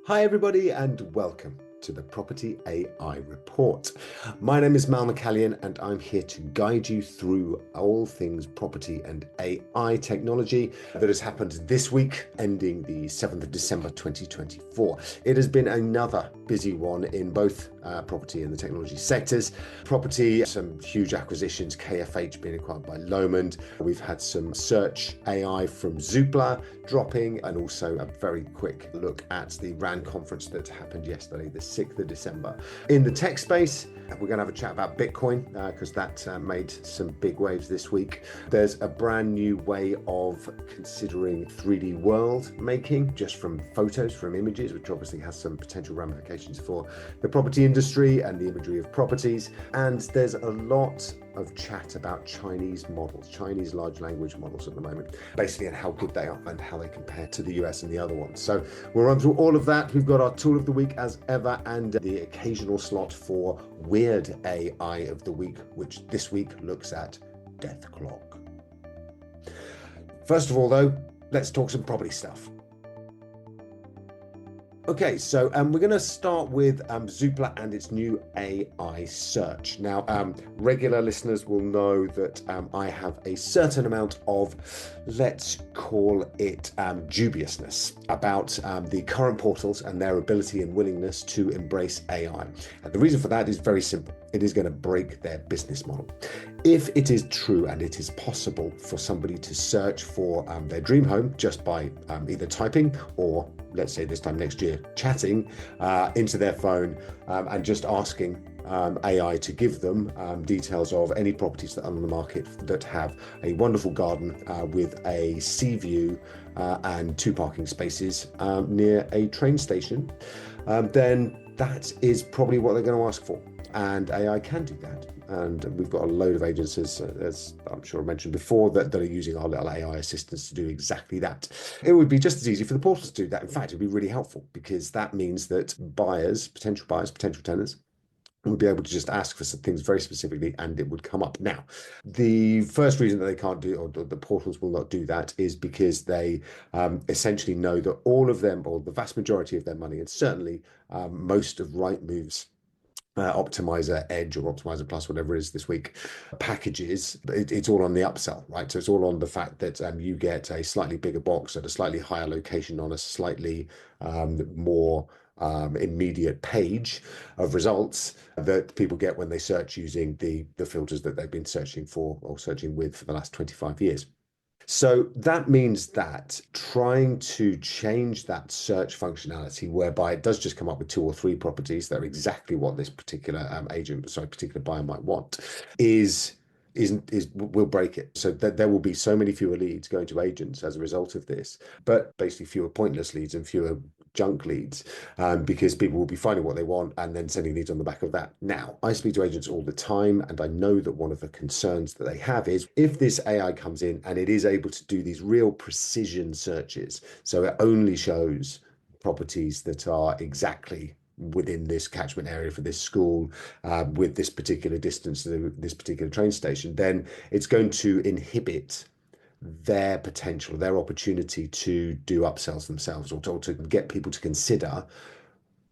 Hi everybody and welcome to the Property AI Report. My name is Mal McCallion and I'm here to guide you through all things property and AI technology that has happened this week, ending the 7th of December 2024. It has been another busy one in both property and the technology sectors. Property, some huge acquisitions, KFH being acquired by Lomond. We've had some search AI from Zoopla dropping, and also a very quick look at the RAN conference that happened yesterday, the 6th of December. In the tech space, we're going to have a chat about Bitcoin because that made some big waves this week. There's a brand new way of considering 3D world making just from photos, from images, which obviously has some potential ramifications for the property industry and the imagery of properties. And there's a lot of chat about Chinese models, Chinese large language models at the moment, basically, and how good they are and how they compare to the US and the other ones. So we'll run through all of that. We've got our tool of the week as ever and the occasional slot for Weird AI of the week, which this week looks at Death Clock. First of all, though, let's talk some property stuff. Okay, so we're going to start with Zoopla and its new AI search. Now, regular listeners will know that I have a certain amount of, let's call it dubiousness about the current portals and their ability and willingness to embrace AI. And the reason for that is very simple. It is going to break their business model. If it is true and it is possible for somebody to search for their dream home just by either typing or, let's say this time next year, chatting into their phone and just asking AI to give them details of any properties that are on the market that have a wonderful garden with a sea view and 2 parking spaces near a train station, then that is probably what they're going to ask for. And AI can do that. And we've got a load of agents, as I'm sure I mentioned before, that are using our little AI assistants to do exactly that. It would be just as easy for the portals to do that. In fact, it'd be really helpful because that means that buyers, potential tenants, would be able to just ask for some things very specifically and it would come up. Now, the first reason that they can't do, or the portals will not do that, is because they essentially know that all of them, or the vast majority of their money, and certainly most of Rightmove's Optimizer Edge or Optimizer Plus, whatever it is this week, packages, it's all on the upsell, right? So it's all on the fact that you get a slightly bigger box at a slightly higher location on a slightly more immediate page of results that people get when they search using the filters that they've been searching for or searching with for the last 25 years. So that means that trying to change that search functionality, whereby it does just come up with 2 or 3 properties that are exactly what this particular particular buyer might want, will break it. So that there will be so many fewer leads going to agents as a result of this, but basically fewer pointless leads and fewer junk leads because people will be finding what they want and then sending leads on the back of that. Now, I speak to agents all the time, and I know that one of the concerns that they have is if this AI comes in and it is able to do these real precision searches, so it only shows properties that are exactly within this catchment area for this school with this particular distance to this particular train station, then it's going to inhibit their potential, their opportunity to do upsells themselves, or to get people to consider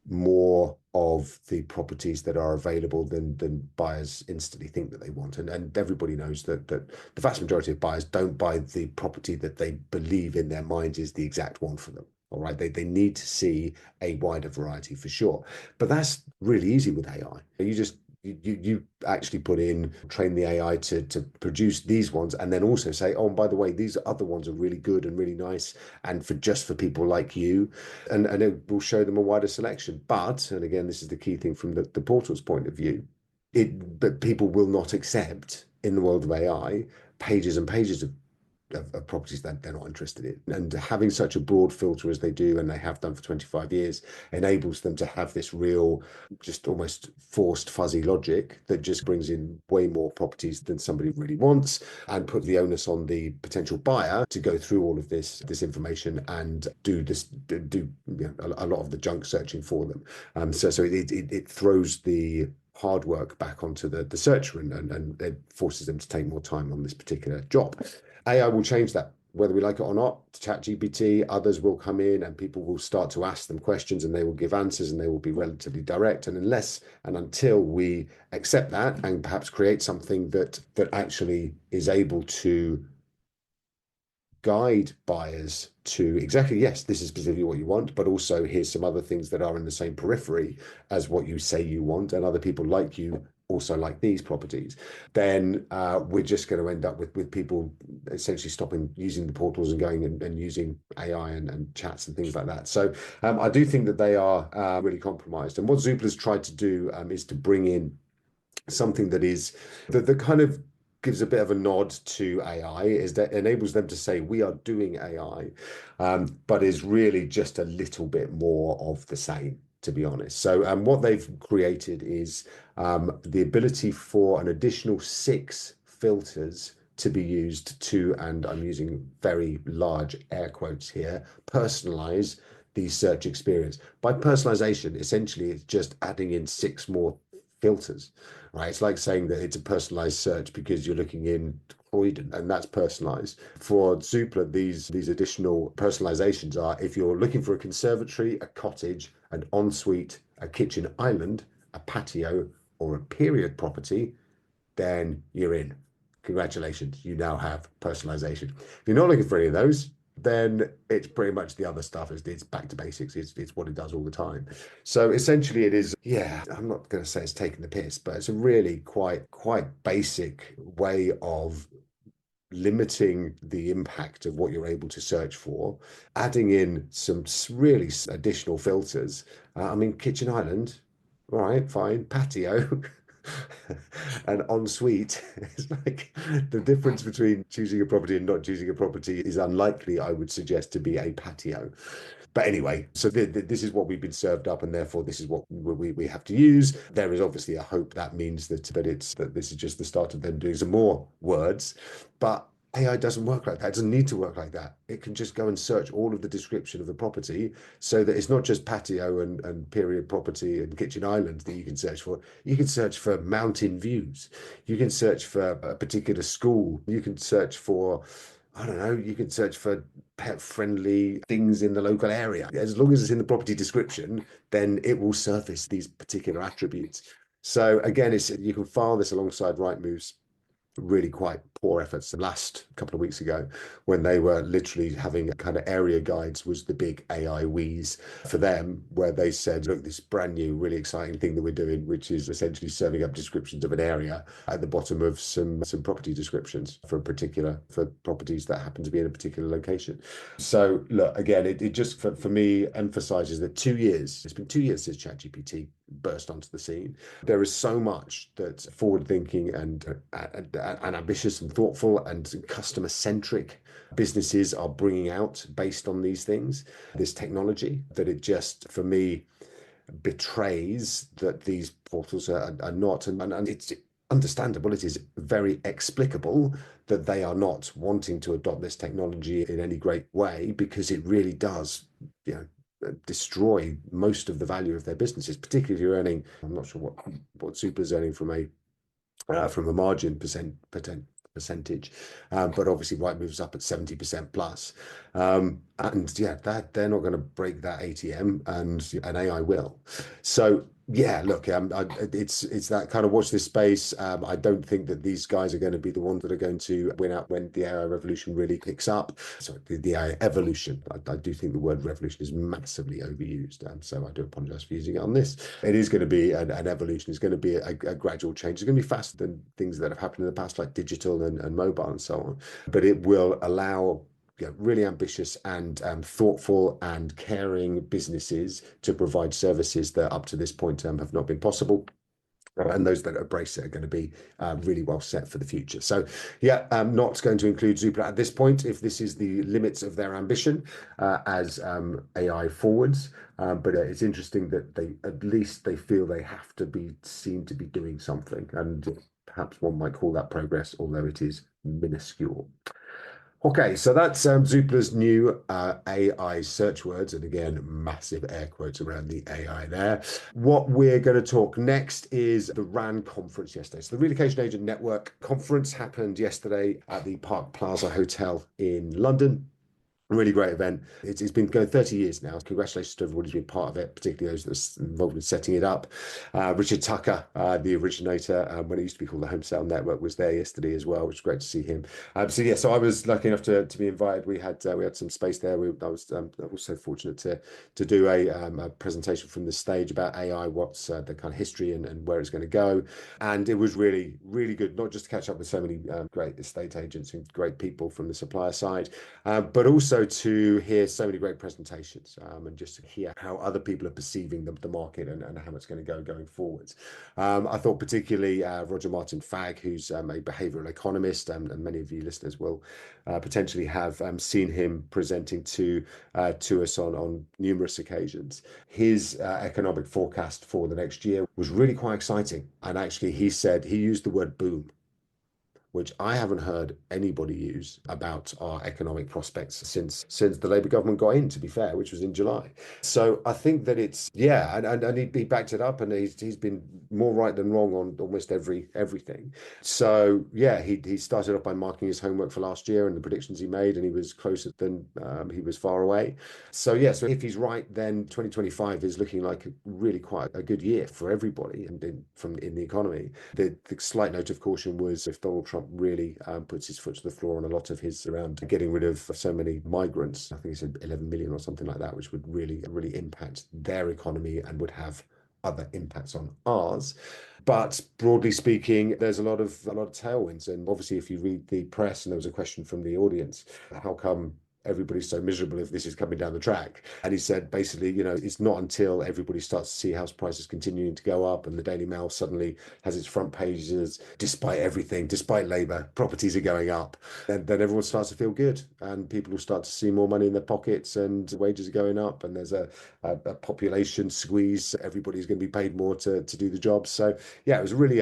more of the properties that are available than buyers instantly think that they want. And everybody knows that the vast majority of buyers don't buy the property that they believe in their minds is the exact one for them. All right, they need to see a wider variety for sure. But that's really easy with AI. You actually train the AI to produce these ones, and then also say, oh, and by the way, these other ones are really good and really nice, and for people like you, and it will show them a wider selection. But, and again, this is the key thing from the portal's point of view, but people will not accept, in the world of AI, pages and pages of properties that they're not interested in. And having such a broad filter as they do, and they have done for 25 years, enables them to have this real, just almost forced fuzzy logic that just brings in way more properties than somebody really wants, and put the onus on the potential buyer to go through all of this information and do a lot of the junk searching for them. So it throws the hard work back onto the searcher and it forces them to take more time on this particular job. AI will change that. whether we like it or not, ChatGPT, others will come in and people will start to ask them questions and they will give answers and they will be relatively direct. And unless and until we accept that and perhaps create something that actually is able to guide buyers to exactly, yes, this is specifically what you want, but also here's some other things that are in the same periphery as what you say you want, and other people like you also like these properties, then we're just going to end up with people essentially stopping using the portals and going and using AI and chats and things like that. So I do think that they are really compromised. And what Zoopla's tried to do is to bring in something that is the kind of gives a bit of a nod to AI, is that enables them to say we are doing AI, but is really just a little bit more of the same, to be honest. So what they've created is the ability for an additional 6 filters to be used to, and I'm using very large air quotes here, personalize the search experience. By personalization, essentially, it's just adding in 6 more filters, right? It's like saying that it's a personalized search because you're looking in Croydon and that's personalized. For Zoopla, these additional personalizations are if you're looking for a conservatory, a cottage, an ensuite, a kitchen island, a patio, or a period property, then you're in. Congratulations, you now have personalization. If you're not looking for any of those, then it's pretty much the other stuff. It's back to basics. It's what it does all the time. So essentially, it is. Yeah, I'm not going to say it's taking the piss, but it's a really quite basic way of limiting the impact of what you're able to search for, adding in some really additional filters. I mean, kitchen island, all right, fine, patio. And ensuite, it's like the difference between choosing a property and not choosing a property is unlikely, I would suggest, to be a patio. But anyway, so this is what we've been served up, and therefore this is what we have to use. There is obviously a hope that means that this is just the start of them doing some more words, but AI doesn't work like that. It doesn't need to work like that. It can just go and search all of the description of the property so that it's not just patio and period property and kitchen island that you can search for. You can search for mountain views. You can search for a particular school. You can search for, I don't know, you can search for pet friendly things in the local area. As long as it's in the property description, then it will surface these particular attributes. So again, you can file this alongside Rightmove's really quite poor efforts the last couple of weeks ago when they were literally having kind of area guides was the big AI wheeze for them, where they said, look, this brand new really exciting thing that we're doing, which is essentially serving up descriptions of an area at the bottom of some property descriptions for properties that happen to be in a particular location. So look, again, it just for me emphasizes that 2 years, it's been 2 years since ChatGPT burst onto the scene. There is so much that's forward thinking and ambitious and thoughtful and customer centric businesses are bringing out based on these things, this technology, that it just, for me, betrays that these portals are not, and it's understandable, it is very explicable that they are not wanting to adopt this technology in any great way, because it really does, you know, destroy most of the value of their businesses, particularly if you're earning, I'm not sure what Zoopla's earning from a margin percentage, but obviously Rightmove's up at 70% plus, and yeah, that they're not going to break that ATM, and AI will. So yeah, look, it's that kind of watch this space. I don't think that these guys are going to be the ones that are going to win out when the AI revolution really picks up. Sorry, the AI evolution. I do think the word revolution is massively overused, so I do apologize for using it on this. It is going to be an evolution. It's going to be a gradual change. It's going to be faster than things that have happened in the past, like digital and mobile and so on. But it will allow really ambitious and thoughtful and caring businesses to provide services that up to this point have not been possible. And those that embrace it are going to be really well set for the future. So, yeah, not going to include Zoopla at this point if this is the limits of their ambition as AI forwards. But it's interesting that they feel they have to be seen to be doing something. And perhaps one might call that progress, although it is minuscule. Okay, so that's Zoopla's new AI search words. And again, massive air quotes around the AI there. What we're going to talk next is the RAN conference yesterday. So the Relocation Agent Network conference happened yesterday at the Park Plaza Hotel in London. Really great event. It's been going 30 years now. Congratulations to everybody who's been part of it, particularly those that are involved in setting it up. Richard Tucker, the originator, when it used to be called the Home Sale Network, was there yesterday as well, which was great to see him. So I was lucky enough to be invited. We had some space there. I was also fortunate to do a presentation from the stage about AI, what's the kind of history and where it's going to go. And it was really, really good, not just to catch up with so many great estate agents and great people from the supplier side, but also to hear so many great presentations and just to hear how other people are perceiving the market and how it's going to go going forwards. I thought particularly Roger Martin Fagg, who's a behavioral economist, and many of you listeners will potentially have seen him presenting to us on numerous occasions. His economic forecast for the next year was really quite exciting. And actually, he used the word boom, which I haven't heard anybody use about our economic prospects since the Labour government got in, to be fair, which was in July. So I think that it's yeah, and he backed it up, and he's been more right than wrong on almost everything. So yeah, he started off by marking his homework for last year and the predictions he made, and he was closer than he was far away. So yeah, so if he's right, then 2025 is looking like really quite a good year for everybody and in the economy. The slight note of caution was if Donald Trump really puts his foot to the floor on a lot of his around getting rid of so many migrants. I think he said 11 million or something like that, which would really impact their economy and would have other impacts on ours. But broadly speaking, there's a lot of tailwinds. And obviously, if you read the press, and there was a question from the audience, how come everybody's so miserable if this is coming down the track? And he said, basically, it's not until everybody starts to see house prices continuing to go up and the Daily Mail suddenly has its front pages, despite everything, despite Labour, properties are going up, then everyone starts to feel good and people will start to see more money in their pockets and wages are going up and there's a population squeeze. Everybody's going to be paid more to do the job. So yeah, it was really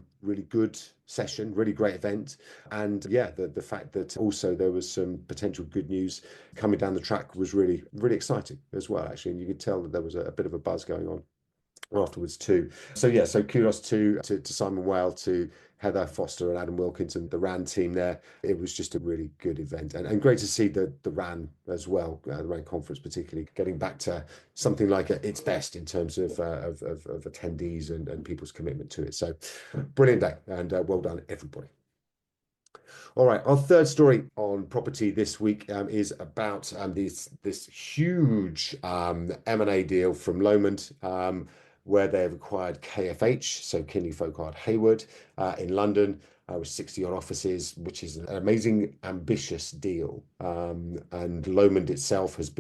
good session, really great event. And yeah, the fact that also there was some potential good news coming down the track was really exciting as well, actually. And you could tell that there was a bit of a buzz going on afterwards too. So yeah, so kudos to Simon Whale, to Heather Foster and Adam Wilkinson, the RAN team there. It was just a really good event and great to see the RAN as well, the RAN conference particularly getting back to something like its best in terms of attendees and people's commitment to it. So brilliant day and well done everybody. All right, our third story on property this week is about this huge M&A deal from Lomond, where they've acquired KFH, so Kinley Folkard Hayward, in London, with 60 odd offices, which is an amazing, ambitious deal. And Lomond itself has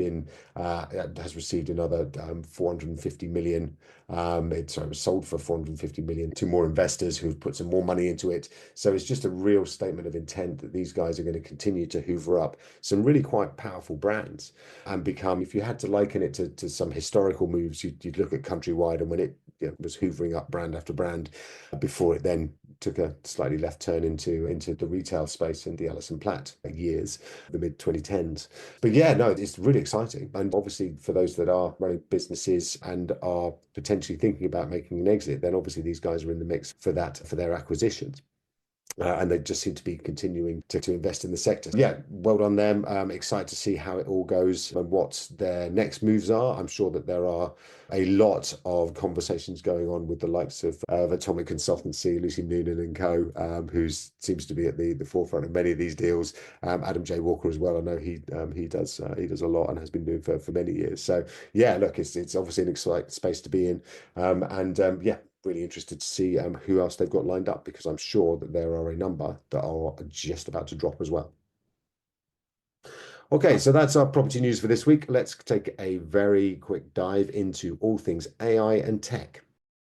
received another 450 million. It was sold for 450 million to more investors who've put some more money into it. So it's just a real statement of intent that these guys are going to continue to hoover up some really quite powerful brands and become, if you had to liken it to some historical moves, you'd look at Countrywide, and when it was hoovering up brand after brand before it then took a slightly left turn into the retail space in the Ellison Platt years, the mid 2010s. But yeah, no, it's really exciting. And obviously for those that are running businesses and are potentially thinking about making an exit, then obviously these guys are in the mix for their acquisitions. And they just seem to be continuing to invest in the sector. Yeah, well done them. Excited to see how it all goes and what their next moves are. I'm sure that there are a lot of conversations going on with the likes of Atomic Consultancy, Lucy Noonan and Co., who seems to be at the forefront of many of these deals. Adam J. Walker as well. I know he does a lot and has been doing for many years. So yeah, look, it's obviously an exciting space to be in. Yeah, really interested to see who else they've got lined up, because I'm sure that there are a number that are just about to drop as well. Okay, so that's our property news for this week. Let's take a very quick dive into all things AI and tech.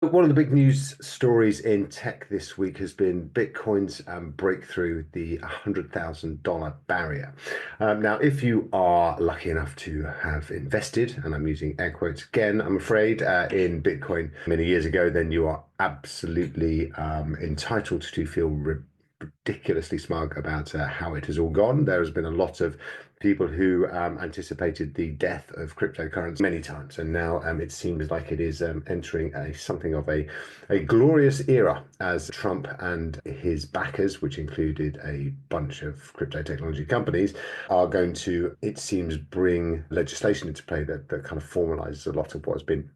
One of the big news stories in tech this week has been Bitcoin's breakthrough the $100,000 barrier. Now, if you are lucky enough to have invested, and I'm using air quotes again, I'm afraid, in Bitcoin many years ago, then you are absolutely entitled to feel ridiculously smug about how it has all gone. There has been a lot of people who anticipated the death of cryptocurrency many times, and now it seems like it is entering something of a glorious era as Trump and his backers, which included a bunch of crypto technology companies, are going to, it seems, bring legislation into play that kind of formalizes a lot of what has been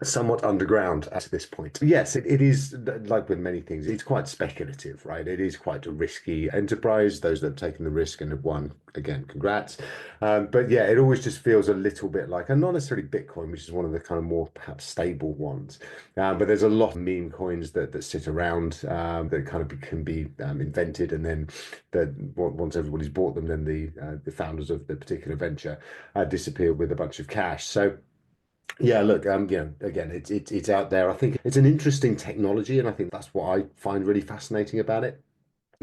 somewhat underground at this point. Yes, it is like with many things, it's quite speculative, right? It is quite a risky enterprise. Those that have taken the risk and have won, again, congrats. But yeah, it always just feels a little bit like, and not necessarily Bitcoin, which is one of the kind of more perhaps stable ones. But there's a lot of meme coins that sit around that kind of can be invented, and then once everybody's bought them, then the founders of the particular venture disappear with a bunch of cash. So yeah, look, again, it's out there. I think it's an interesting technology, and I think that's what I find really fascinating about it.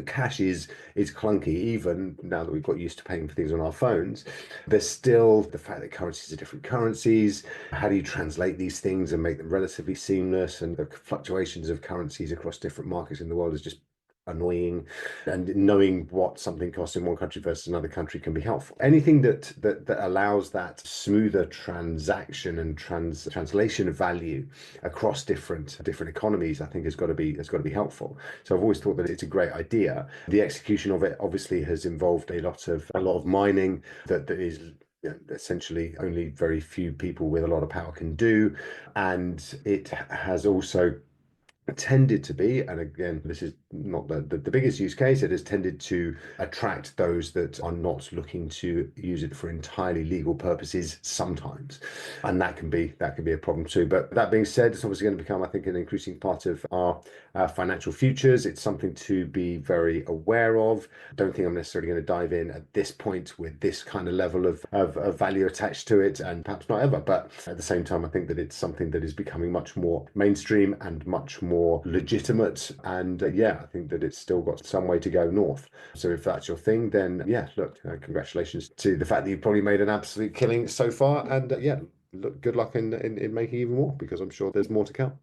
Cash is clunky, even now that we've got used to paying for things on our phones. There's still the fact that currencies are different currencies. How do you translate these things and make them relatively seamless? And the fluctuations of currencies across different markets in the world is just annoying, and knowing what something costs in one country versus another country can be helpful. Anything that allows that smoother transaction and translation of value across different economies, I think has got to be helpful. So I've always thought that it's a great idea. The execution of it obviously has involved a lot of mining that is essentially only very few people with a lot of power can do, and it has also tended to be, and again, this is not the biggest use case, it has tended to attract those that are not looking to use it for entirely legal purposes sometimes. And that can be a problem too. But that being said, it's obviously going to become, I think, an increasing part of our financial futures. It's something to be very aware of. I don't think I'm necessarily going to dive in at this point with this kind of level of value attached to it, and perhaps not ever. But at the same time, I think that it's something that is becoming much more mainstream and much more legitimate. And yeah, I think that it's still got some way to go north. So if that's your thing, then yeah, look, congratulations to the fact that you've probably made an absolute killing so far. And yeah, look, good luck in making even more, because I'm sure there's more to come.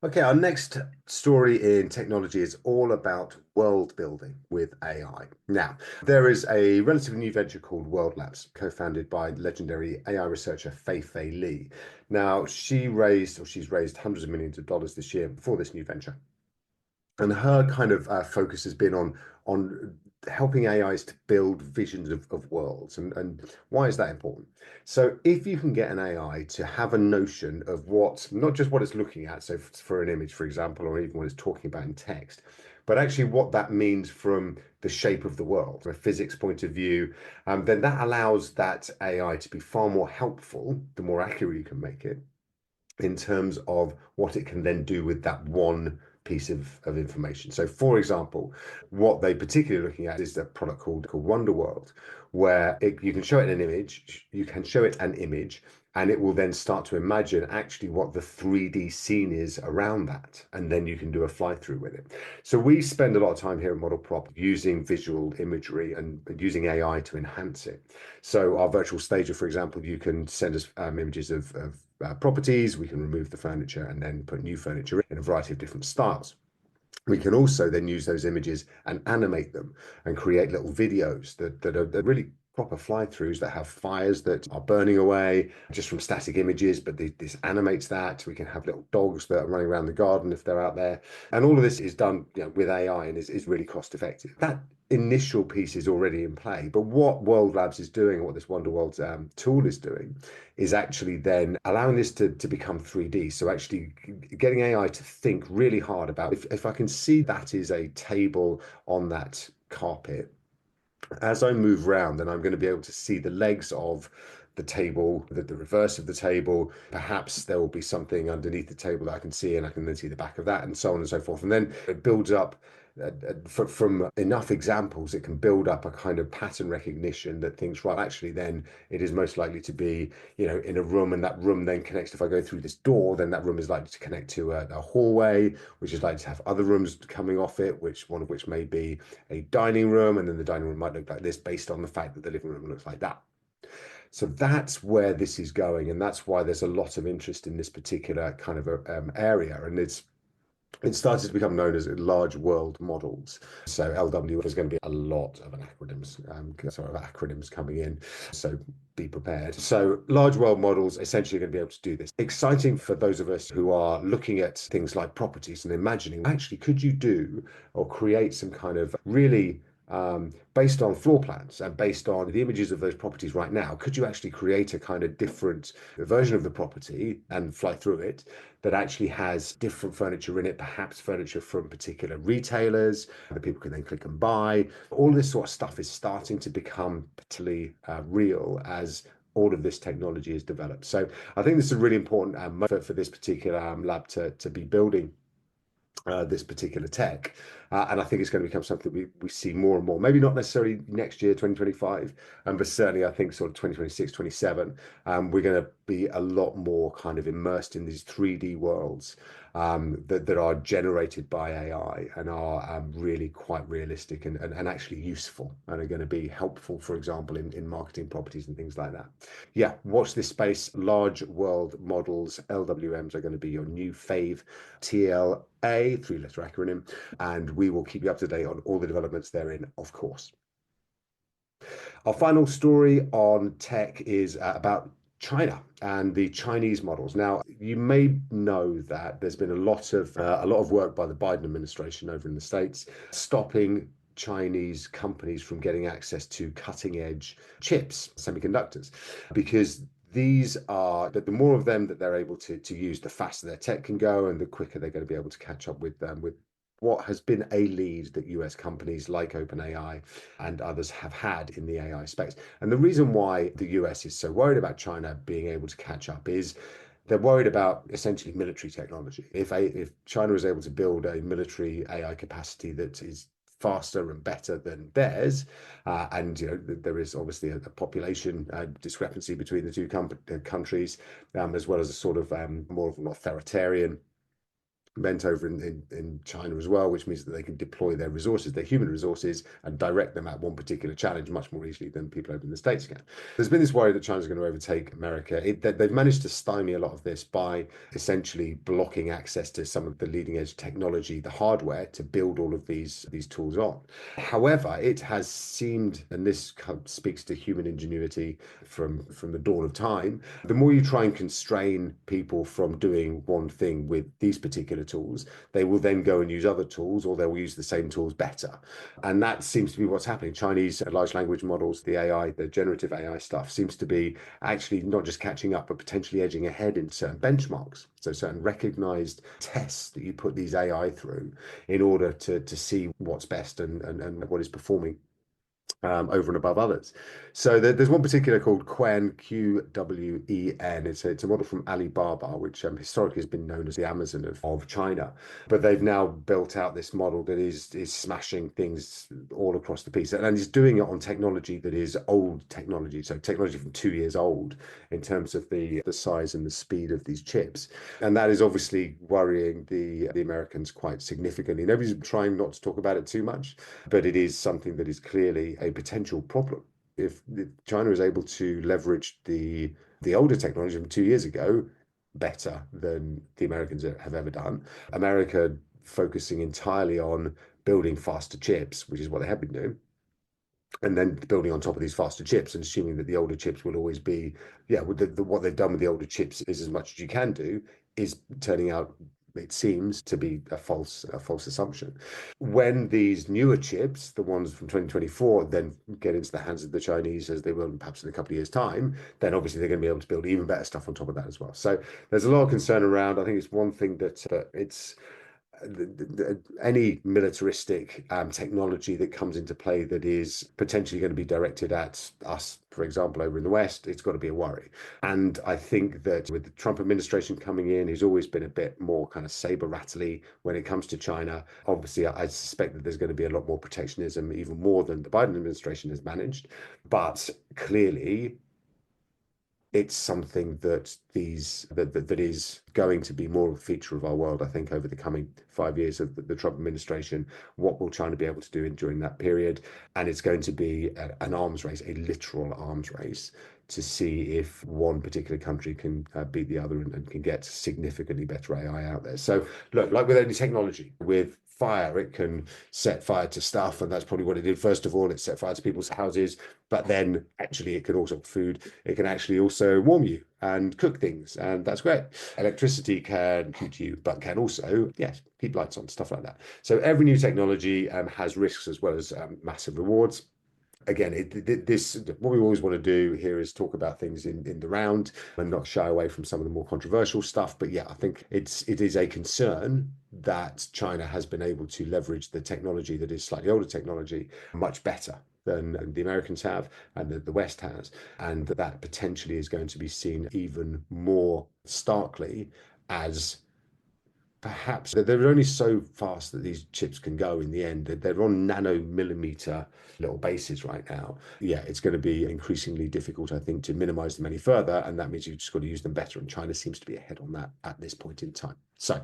Okay, our next story in technology is all about world building with AI. Now, there is a relatively new venture called World Labs, co-founded by legendary AI researcher Fei Li. Now, she's raised hundreds of millions of dollars this year for this new venture, and her kind of focus has been on helping AIs to build visions of worlds. And why is that important? So if you can get an AI to have a notion of what, not just what it's looking at, so for an image, for example, or even what it's talking about in text, but actually what that means from the shape of the world, from a physics point of view, then that allows that AI to be far more helpful, the more accurate you can make it, in terms of what it can then do with that one piece of information. So for example, what they particularly looking at is a product called Wonder World, where you can show it an image, and it will then start to imagine actually what the 3D scene is around that, and then you can do a fly through with it. So we spend a lot of time here at Model Prop using visual imagery and using AI to enhance it. So our virtual stager, for example, you can send us images of properties, we can remove the furniture and then put new furniture in a variety of different styles. We can also then use those images and animate them and create little videos that are really proper fly-throughs that have fires that are burning away just from static images, but this animates that. We can have little dogs that are running around the garden if they're out there. And all of this is done, with AI, and is really cost effective. That initial piece is already in play, but what World Labs is doing, what this Wonder World tool is doing, is actually then allowing this to become 3D. So actually getting AI to think really hard about, if I can see that is a table on that carpet, as I move around, then I'm going to be able to see the legs of the table, the reverse of the table. Perhaps there will be something underneath the table that I can see, and I can then see the back of that, and so on and so forth. And then it builds up from enough examples, it can build up a kind of pattern recognition that thinks, right, actually, then it is most likely to be, in a room, and that room then connects. If I go through this door, then that room is likely to connect to a hallway, which is likely to have other rooms coming off it, one of which may be a dining room, and then the dining room might look like this based on the fact that the living room looks like that. So that's where this is going, and that's why there's a lot of interest in this particular kind of area, and it's it started to become known as large world models. So LW is going to be a lot of acronyms coming in. So be prepared. So large world models essentially are going to be able to do this. Exciting for those of us who are looking at things like properties and imagining, actually, could you do or create some kind of really based on floor plans and based on the images of those properties right now, could you actually create a kind of different version of the property and fly through it that actually has different furniture in it, perhaps furniture from particular retailers that people can then click and buy? All this sort of stuff is starting to become particularly real as all of this technology is developed. So I think this is a really important for this particular lab to be building this particular tech. And I think it's going to become something we see more and more. Maybe not necessarily next year, 2025, but certainly I think sort of 2026, 27, we're going to be a lot more kind of immersed in these 3D worlds that are generated by AI and are really quite realistic and actually useful and are going to be helpful, for example, in marketing properties and things like that. Yeah, watch this space. Large world models, LWMs, are going to be your new fave. TLA, three-letter acronym, and we will keep you up to date on all the developments therein, of course. Our final story on tech is about China and the Chinese models. Now, you may know that there's been a lot of work by the Biden administration over in the States stopping Chinese companies from getting access to cutting edge chips, semiconductors, because these are the more of them that they're able to use, the faster their tech can go and the quicker they're going to be able to catch up with them with what has been a lead that US companies like OpenAI and others have had in the AI space. And the reason why the US is so worried about China being able to catch up is they're worried about essentially military technology. If China is able to build a military AI capacity that is faster and better than theirs, and there is obviously a population discrepancy between the two countries, as well as a sort of more of an authoritarian bent over in China as well, which means that they can deploy their resources, their human resources, and direct them at one particular challenge much more easily than people over in the States can. There's been this worry that China's going to overtake America. They've managed to stymie a lot of this by essentially blocking access to some of the leading edge technology, the hardware to build all of these tools on. However, it has seemed, and this speaks to human ingenuity from the dawn of time, the more you try and constrain people from doing one thing with these particular tools, they will then go and use other tools or they'll use the same tools better. And that seems to be what's happening. Chinese large language models, the AI, the generative AI stuff seems to be actually not just catching up, but potentially edging ahead in certain benchmarks. So certain recognized tests that you put these AI through in order to see what's best and what is performing over and above others. So there's one particular called Qwen, Qwen. It's a model from Alibaba, which historically has been known as the Amazon of China. But they've now built out this model that is smashing things all across the piece. And is doing it on technology that is old technology. So technology from 2 years old in terms of the size and the speed of these chips. And that is obviously worrying the Americans quite significantly. Nobody's trying not to talk about it too much, but it is something that is clearly a potential problem. If China is able to leverage the older technology from 2 years ago better than the Americans have ever done, America focusing entirely on building faster chips, which is what they have been doing, and then building on top of these faster chips and assuming that the older chips will always be, what they've done with the older chips is as much as you can do, is turning out, it seems, to be a false assumption. When these newer chips, the ones from 2024, then get into the hands of the Chinese, as they will perhaps in a couple of years' time, then obviously they're going to be able to build even better stuff on top of that as well. So there's a lot of concern around. I think it's one thing that it's any militaristic technology that comes into play that is potentially going to be directed at us, for example, over in the West, it's got to be a worry. And I think that with the Trump administration coming in, he's always been a bit more kind of saber rattly when it comes to China. Obviously, I suspect that there's going to be a lot more protectionism, even more than the Biden administration has managed. But clearly, it's something that that is going to be more of a feature of our world, I think, over the coming 5 years of the Trump administration. What will China be able to do during that period? And it's going to be an arms race, a literal arms race, to see if one particular country can beat the other and can get significantly better AI out there. So look, like with any technology, with fire, it can set fire to stuff, and that's probably what it did. First of all, it set fire to people's houses, but then actually it can also food. It can actually also warm you and cook things, and that's great. Electricity can heat you, but can also, yes, keep lights on, stuff like that. So every new technology has risks as well as massive rewards. Again, what we always want to do here is talk about things in the round and not shy away from some of the more controversial stuff. But yeah, I think it is a concern that China has been able to leverage the technology that is slightly older technology much better than the Americans have and the West has, and that potentially is going to be seen even more starkly as perhaps they're only so fast that these chips can go in the end. They're on nanomillimeter little bases right now. Yeah, it's going to be increasingly difficult, I think, to minimize them any further. And that means you've just got to use them better. And China seems to be ahead on that at this point in time. So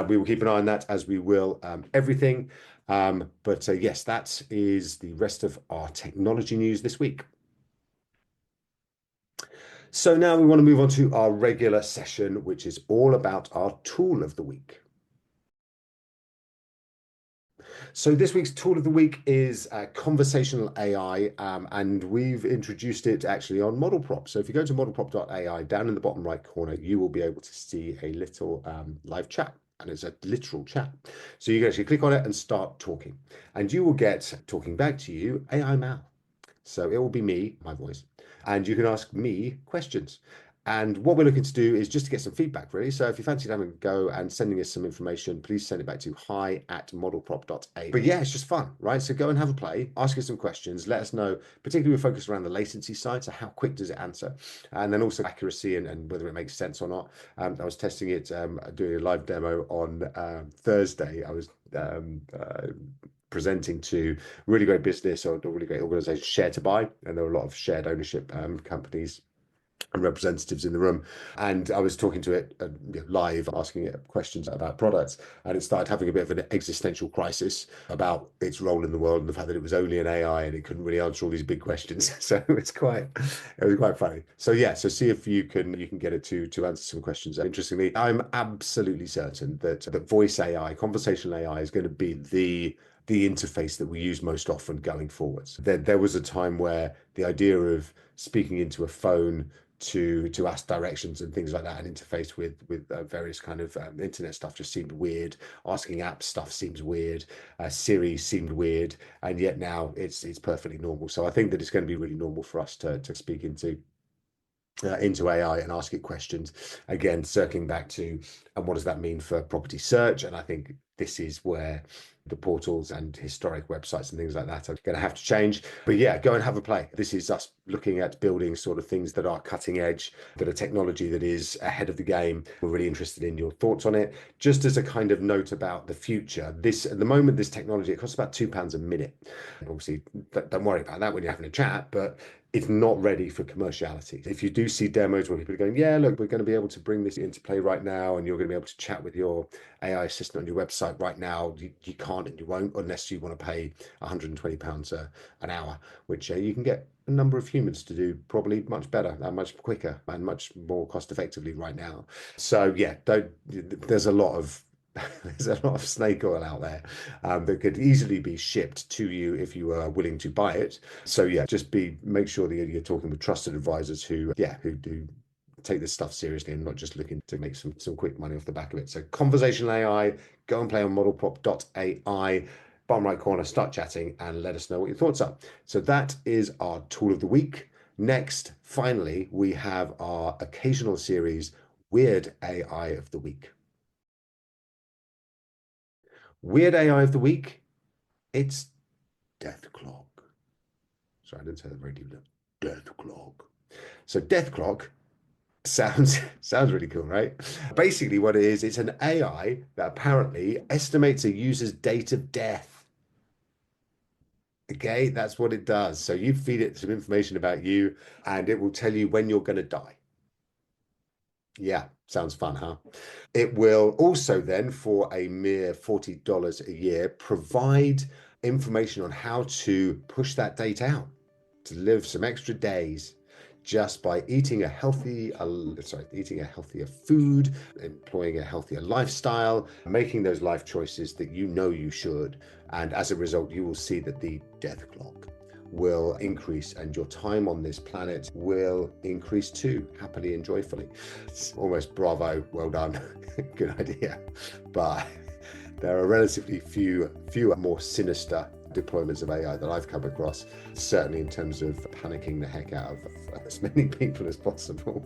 we will keep an eye on that, as we will everything. But yes, that is the rest of our technology news this week. So now we want to move on to our regular session, which is all about our tool of the week. So this week's tool of the week is conversational AI, and we've introduced it actually on ModelProp. So if you go to modelprop.ai, down in the bottom right corner, you will be able to see a little live chat. And it's a literal chat. So you can actually click on it and start talking. And you will get, talking back to you, AI Mal. So it will be me, my voice, and you can ask me questions. And what we're looking to do is just to get some feedback, really. So if you fancy having a go and sending us some information, please send it back to hi@modelprop.a. But yeah, it's just fun, right? So go and have a play, ask us some questions, let us know, particularly we're focused around the latency side. So how quick does it answer? And then also accuracy and whether it makes sense or not. I was testing it, doing a live demo on Thursday. I was presenting to really great business or a really great organization, Share to Buy, and there were a lot of shared ownership companies and representatives in the room. And I was talking to it live, asking it questions about products, and it started having a bit of an existential crisis about its role in the world and the fact that it was only an AI and it couldn't really answer all these big questions. So it was quite funny. So yeah, so see if you can get it to answer some questions. Interestingly, I'm absolutely certain that voice AI, conversational AI, is going to be the interface that we use most often going forwards. There was a time where the idea of speaking into a phone to ask directions and things like that and interface with various kind of internet stuff just seemed weird. Asking app stuff seems weird. Siri seemed weird, and yet now it's perfectly normal. So I think that it's going to be really normal for us to speak into AI and ask it questions. Again, circling back to and what does that mean for property search? And I think this is where the portals and historic websites and things like that are going to have to change. But yeah, go and have a play. This is us looking at building sort of things that are cutting edge, that are technology that is ahead of the game. We're really interested in your thoughts on it. Just as a kind of note about the future, this at the moment, this technology, it costs about £2 a minute. Obviously, don't worry about that when you're having a chat, but it's not ready for commerciality. If you do see demos where people are going, yeah, look, we're going to be able to bring this into play right now, and you're going to be able to chat with your AI assistant on your website right now, you can't and you won't unless you want to pay £120 an hour, which you can get a number of humans to do probably much better and much quicker and much more cost effectively right now. So yeah, there's a lot of there's a lot of snake oil out there that could easily be shipped to you if you are willing to buy it. So yeah, just make sure that you're talking with trusted advisors who do take this stuff seriously and not just looking to make some quick money off the back of it. So conversational AI, go and play on modelprop.ai. Bottom right corner, start chatting and let us know what your thoughts are. So that is our tool of the week. Next, finally, we have our occasional series, Weird AI of the Week. Weird AI of the week, it's Death Clock. Sorry, I didn't say that very deeply. Death Clock. So Death Clock sounds really cool, right? Basically what it is, it's an AI that apparently estimates a user's date of death. Okay, that's what it does. So you feed it some information about you and it will tell you when you're going to die. Yeah, sounds fun, huh? It will also then, for a mere $40 a year, provide information on how to push that date out, to live some extra days just by eating a eating a healthier food, employing a healthier lifestyle, making those life choices that you know you should. And as a result, you will see that the death clock will increase and your time on this planet will increase too, happily and joyfully. It's almost bravo, well done, good idea. But there are relatively fewer more sinister deployments of AI that I've come across, certainly in terms of panicking the heck out of as many people as possible.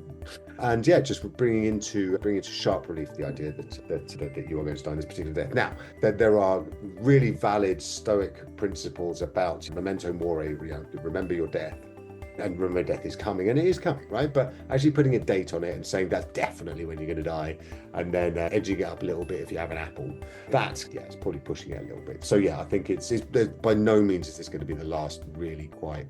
And yeah, just bringing into sharp relief the idea that you are going to die on this particular day. Now, that there are really valid Stoic principles about memento mori, remember your death. And remember, death is coming, and it is coming, right? But actually putting a date on it and saying that's definitely when you're going to die, and then edging it up a little bit if you have an apple, it's probably pushing it a little bit. So yeah, I think it's by no means is this going to be the last really quite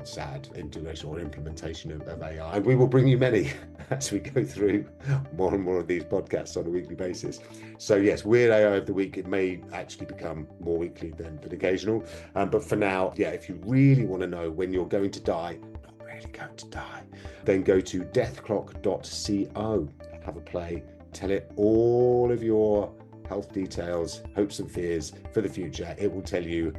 sad integration or implementation of AI. And we will bring you many as we go through more and more of these podcasts on a weekly basis. So yes, weird AI of the week. It may actually become more weekly than occasional, but for now, yeah, if you really want to know when you're going to die, not really going to die, then go to deathclock.co, have a play, tell it all of your health details, hopes and fears for the future. It will tell you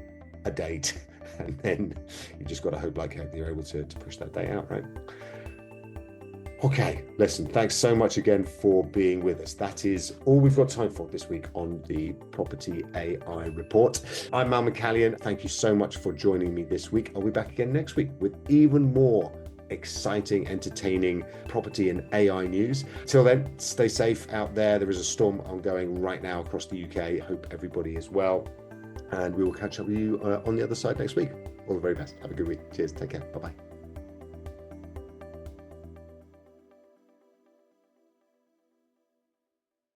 a date, and then you just got to hope like heck you're able to push that day out, right? Okay, listen, thanks so much again for being with us. That is all we've got time for this week on the Property AI Report. I'm Mal McCallion. Thank you so much for joining me this week. I'll be back again next week with even more exciting, entertaining property and AI news. Till then, stay safe out there. There is a storm ongoing right now across the UK. Hope everybody is well. And we will catch up with you on the other side next week. All the very best. Have a good week. Cheers. Take care. Bye-bye.